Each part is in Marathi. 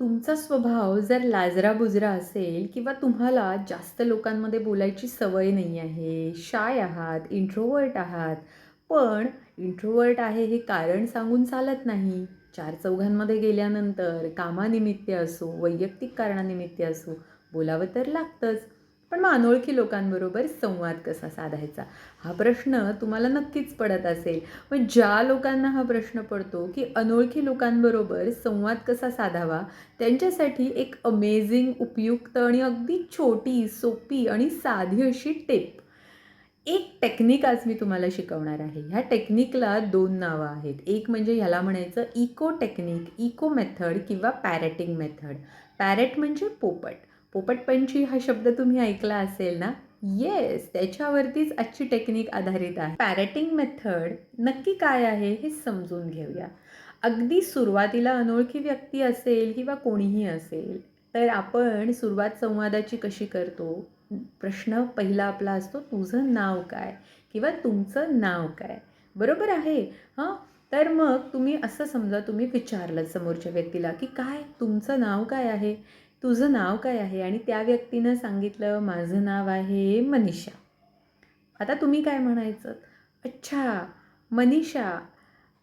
तुमचा स्वभाव जर लाजरा-बुजरा असेल किंवा तुम्हाला जास्त लोकांमध्ये बोलायची सवय नाही आहे, शाय आहात, इंट्रोव्हर्ट आहात, पण इंट्रोव्हर्ट आहे हे कारण सांगून चालत नाही. चार चौघांमध्ये गेल्यानंतर कामानिमित्त असो, वैयक्तिक कारणानिमित्त असो, बोलावं तर लागतंच. पण मग अनोळखी लोकांबरोबर संवाद कसा साधायचा? हा प्रश्न तुम्हाला नक्कीच पडत असेल. पण ज्या लोकांना हा प्रश्न पडतो, की अनोळखी लोकांबरोबर संवाद कसा साधावा, त्यांच्यासाठी एक अमेझिंग, उपयुक्त आणि अगदी छोटी, सोपी आणि साधी अशी टिप. एक टेक्निक आज मी तुम्हाला शिकवणार आहे. ह्या टेक्निकला 2 नावं आहेत. एक म्हणजे ह्याला म्हणायचं इको टेक्निक, इको मेथड किंवा पॅरेटिंग मेथड. पॅरेट म्हणजे पोपट. पोपटपंची हा शब्द तुम्ही ऐकला असेल ना? येस, त्याच्यावरतीच आजची टेक्निक आधारित आहे. पॅरेटिंग मेथड नक्की काय आहे हे समजून घेऊया. अगदी सुरुवातीला अनोळखी व्यक्ती असेल किंवा कोणीही असेल, तर आपण सुरुवात संवादाची कशी करतो? प्रश्न पहिला आपला असतो, तुझं नाव काय? किंवा तुमचं नाव काय? बरोबर आहे? हां, तर मग तुम्ही असं समजा तुम्ही विचारलं समोरच्या व्यक्तीला, की "काय तुमचं नाव काय आहे? तुझं नाव काय आहे?" आणि त्या व्यक्तीनं सांगितलं, "माझं नाव आहे मनीषा." आता तुम्ही काय म्हणायचं? "अच्छा, मनीषा,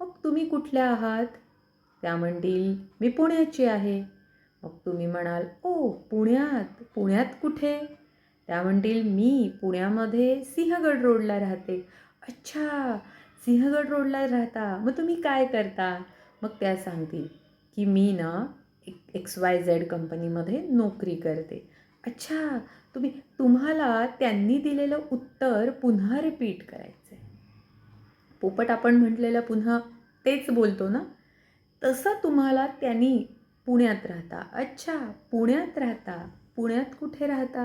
मग तुम्ही कुठल्या आहात?" त्या म्हणतील, "मी पुण्याची आहे." मग तुम्ही म्हणाल, "ओ, पुण्यात? पुण्यात कुठे?" त्या म्हणतील, "मी पुण्यामध्ये सिंहगड रोडला राहते." "अच्छा, सिंहगड रोडला राहता. मग तुम्ही काय करता?" मग त्या सांगतील, की "मी ना XYZ कंपनीमध्ये नोकरी करते." "अच्छा, तुम्हाला त्यांनी दिलेलं उत्तर पुन्हा रिपीट करायचं आहे." पोपट आपण म्हटलेलं पुन्हा तेच बोलतो ना, तसं तुम्हाला त्यांनी पुण्यात राहता. अच्छा, पुण्यात राहता. पुण्यात कुठे राहता?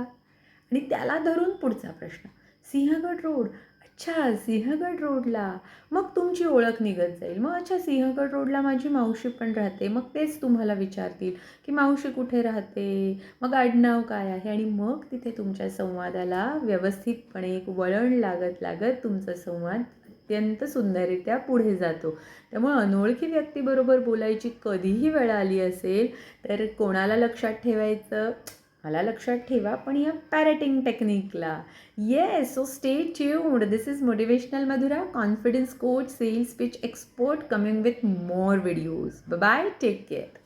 आणि त्याला धरून पुढचा प्रश्न. सिंहगड रोड. अच्छा, सिंहगड रोडला. मग तुमची ओळख निघत जाईल. मग अच्छा, सिंहगड रोडला माझी मावशी पण राहते. मग तेच तुम्हाला विचारतील, की मावशी कुठे राहते? मग आडनाव काय आहे? आणि मग तिथे तुमच्या संवादाला व्यवस्थितपणे एक वळण लागत लागत तुमचा संवाद अत्यंत सुंदररित्या पुढे जातो. त्यामुळे अनोळखी व्यक्तीबरोबर बोलायची कधीही वेळ आली असेल, तर कोणाला लक्षात ठेवायचं? मला लक्षात ठेवा, पण या पॅरेटिंग टेक्निकला. Yes, so stay tuned. This is motivational Madhura, confidence coach, sales pitch expert coming with more videos. Bye, take care.